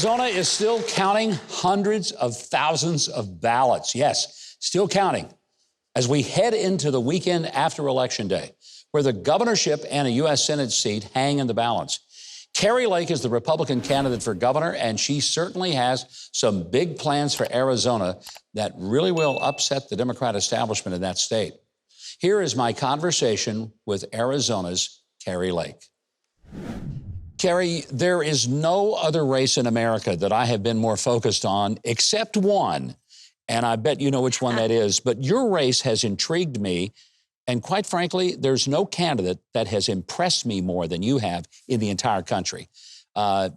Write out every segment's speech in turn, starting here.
Arizona is still counting hundreds of thousands of ballots. Yes, still counting as we head into the weekend after Election Day, where the governorship and a U.S. Senate seat hang in the balance. Kari Lake is the Republican candidate for governor, and she certainly has some big plans for Arizona that really will upset the Democrat establishment in that state. Here is my conversation with Arizona's Kari Lake. Kari, there is no other race in America that I have been more focused on except one, and I bet you know which one that is. But your race has intrigued me, and quite frankly, there's no candidate that has impressed me more than you have in the entire country. I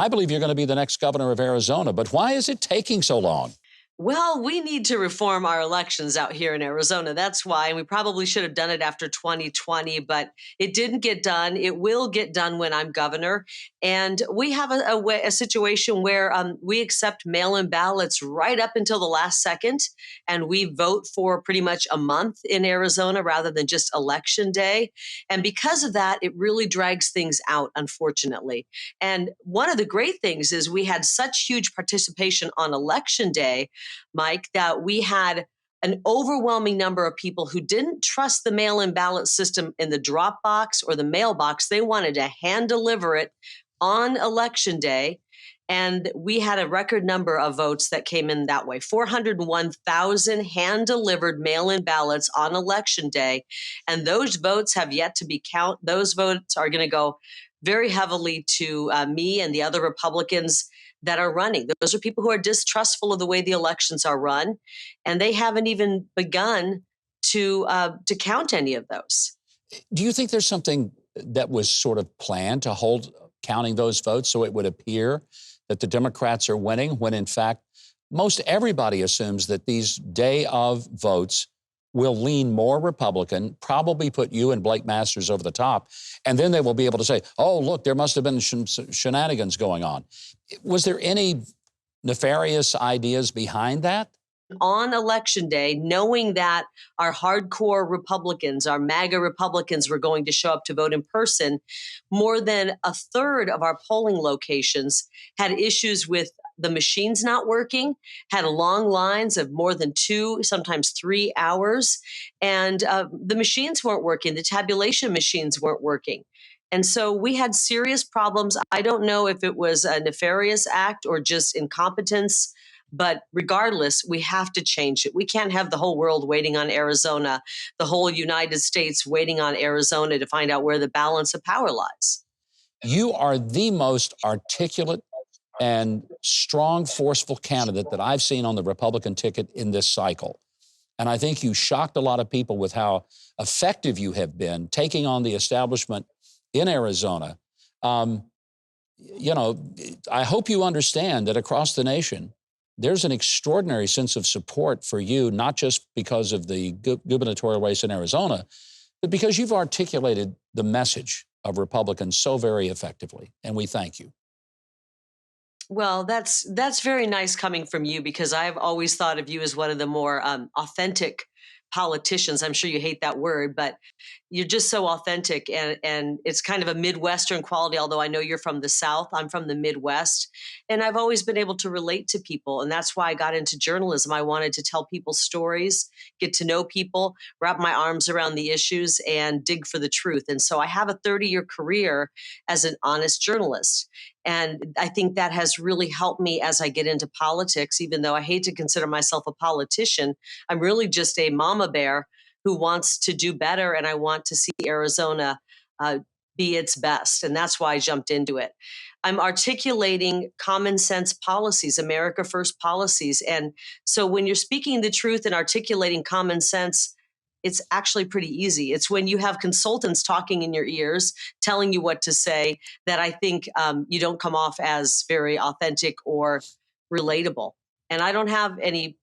believe you're going to be the next governor of Arizona, but why is it taking so long? Well, we need to reform our elections out here in Arizona. That's why. And we probably should have done it after 2020, but it didn't get done. It will get done when I'm governor. And we have a situation where we accept mail-in ballots right up until the last second. And we vote for pretty much a month in Arizona rather than just election day. And because of that, it really drags things out, unfortunately. And one of the great things is we had such huge participation on election day, Mike, that we had an overwhelming number of people who didn't trust the mail-in ballot system in the drop box or the mailbox. They wanted to hand deliver it on election day. And we had a record number of votes that came in that way. 401,000 hand-delivered mail-in ballots on election day. And those votes have yet to be counted. Those votes are going to go very heavily to me and the other Republicans that are running. Those are people who are distrustful of the way the elections are run, and they haven't even begun to count any of those. Do you think there's something that was sort of planned to hold counting those votes so it would appear that the Democrats are winning, when in fact most everybody assumes that these day of votes will lean more Republican, probably put you and Blake Masters over the top, and then they will be able to say, oh, look, there must have been shenanigans going on. Was there any nefarious ideas behind that? On election day, knowing that our hardcore Republicans, our MAGA Republicans, were going to show up to vote in person, more than a third of our polling locations had issues with the machines not working, had long lines of more than 2, sometimes 3 hours, and the machines weren't working. The tabulation machines weren't working. And so we had serious problems. I don't know if it was a nefarious act or just incompetence, but regardless, we have to change it. We can't have the whole world waiting on Arizona, the whole United States waiting on Arizona to find out where the balance of power lies. You are the most articulate and strong, forceful candidate that I've seen on the Republican ticket in this cycle. And I think you shocked a lot of people with how effective you have been taking on the establishment in Arizona. You know, I hope you understand that across the nation, there's an extraordinary sense of support for you, not just because of the gubernatorial race in Arizona, but because you've articulated the message of Republicans so very effectively. And we thank you. Well, that's very nice coming from you, because I've always thought of you as one of the more authentic politicians. I'm sure you hate that word, but you're just so authentic, and it's kind of a Midwestern quality, although I know you're from the South. I'm from the Midwest, and I've always been able to relate to people, and that's why I got into journalism. I wanted to tell people stories, get to know people, wrap my arms around the issues, and dig for the truth. And so I have a 30-year career as an honest journalist. And I think that has really helped me as I get into politics, even though I hate to consider myself a politician. I'm really just a mama bear who wants to do better, and I want to see Arizona be its best. And that's why I jumped into it. I'm articulating common sense policies, America First policies. And so when you're speaking the truth and articulating common sense, it's actually pretty easy. It's when you have consultants talking in your ears, telling you what to say, that I think you don't come off as very authentic or relatable. And I don't have any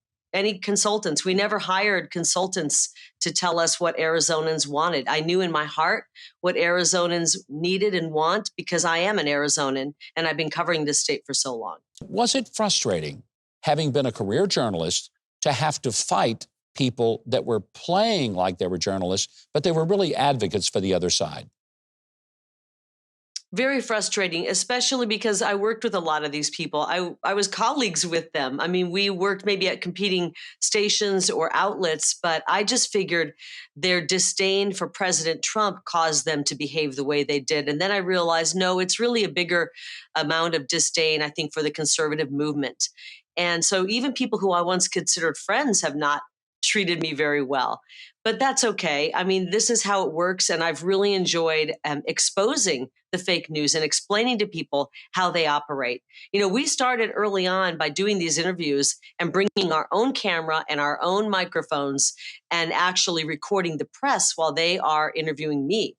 consultants. We never hired consultants to tell us what Arizonans wanted. I knew in my heart what Arizonans needed and want, because I am an Arizonan and I've been covering this state for so long. Was it frustrating, having been a career journalist, to have to fight people that were playing like they were journalists, but they were really advocates for the other side? Very frustrating, especially because I worked with a lot of these people. I was colleagues with them. I mean, we worked maybe at competing stations or outlets, but I just figured their disdain for President Trump caused them to behave the way they did. And then I realized, no, it's really a bigger amount of disdain, I think, for the conservative movement. And so even people who I once considered friends have not treated me very well. But that's okay. I mean, this is how it works. And I've really enjoyed exposing the fake news and explaining to people how they operate. You know, we started early on by doing these interviews and bringing our own camera and our own microphones and actually recording the press while they are interviewing me.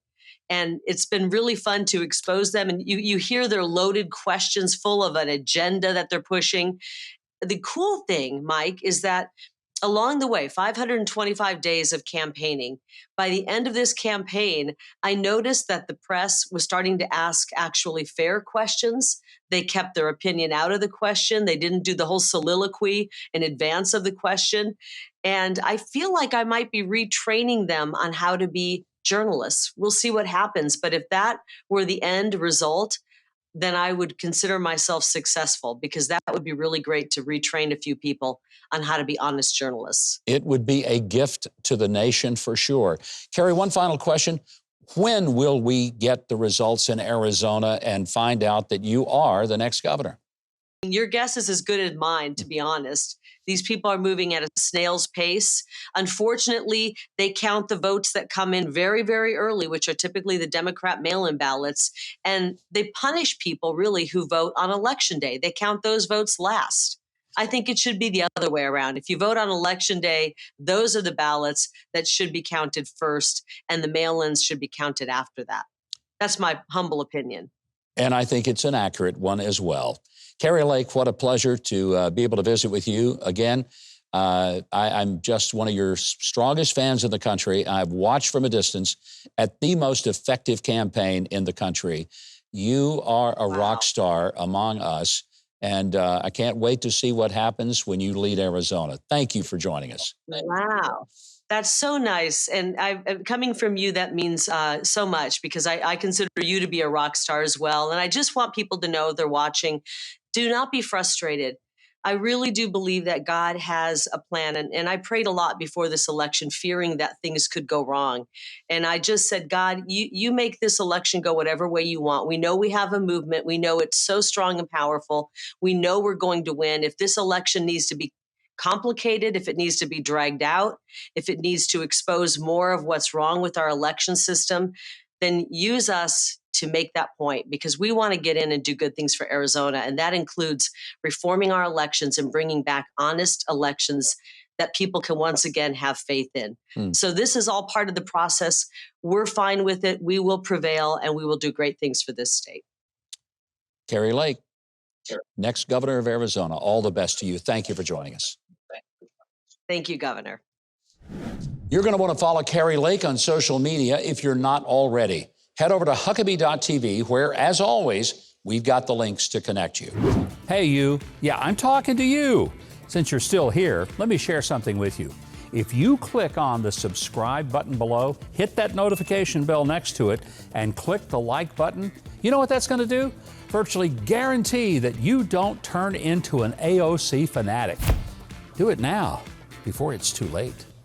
And it's been really fun to expose them. And you hear their loaded questions full of an agenda that they're pushing. The cool thing, Mike, is that along the way, 525 days of campaigning, by the end of this campaign, I noticed that the press was starting to ask actually fair questions. They kept their opinion out of the question. They didn't do the whole soliloquy in advance of the question. And I feel like I might be retraining them on how to be journalists. We'll see what happens. But if that were the end result, then I would consider myself successful, because that would be really great to retrain a few people on how to be honest journalists. It would be a gift to the nation for sure. Kari, one final question. When will we get the results in Arizona and find out that you are the next governor? Your guess is as good as mine, to be honest. These people are moving at a snail's pace. Unfortunately, they count the votes that come in very, very early, which are typically the Democrat mail-in ballots, and they punish people really who vote on Election Day. They count those votes last. I think it should be the other way around. If you vote on Election Day, those are the ballots that should be counted first, and the mail-ins should be counted after that. That's my humble opinion. And I think it's an accurate one as well. Kari Lake, what a pleasure to be able to visit with you again. I'm just one of your strongest fans in the country. I've watched from a distance at the most effective campaign in the country. You are a rock star among us, and I can't wait to see what happens when you lead Arizona. Thank you for joining us. Wow. That's so nice. And coming from you, that means so much, because I consider you to be a rock star as well. And I just want people to know, they're watching, do not be frustrated. I really do believe that God has a plan. And I prayed a lot before this election, fearing that things could go wrong. And I just said, God, you make this election go whatever way you want. We know we have a movement. We know it's so strong and powerful. We know we're going to win. If this election needs to be complicated, if it needs to be dragged out, if it needs to expose more of what's wrong with our election system, then use us to make that point, because we want to get in and do good things for Arizona. And that includes reforming our elections and bringing back honest elections that people can once again have faith in. So this is all part of the process. We're fine with it. We will prevail, and we will do great things for this state. Kari Lake, next governor of Arizona, all the best to you. Thank you for joining us. Thank you, Governor. You're going to want to follow Kari Lake on social media if you're not already. Head over to Huckabee.tv, where, as always, we've got the links to connect you. Hey, you. Yeah, I'm talking to you. Since you're still here, let me share something with you. If you click on the subscribe button below, hit that notification bell next to it, and click the like button, you know what that's going to do? Virtually guarantee that you don't turn into an AOC fanatic. Do it now, before it's too late.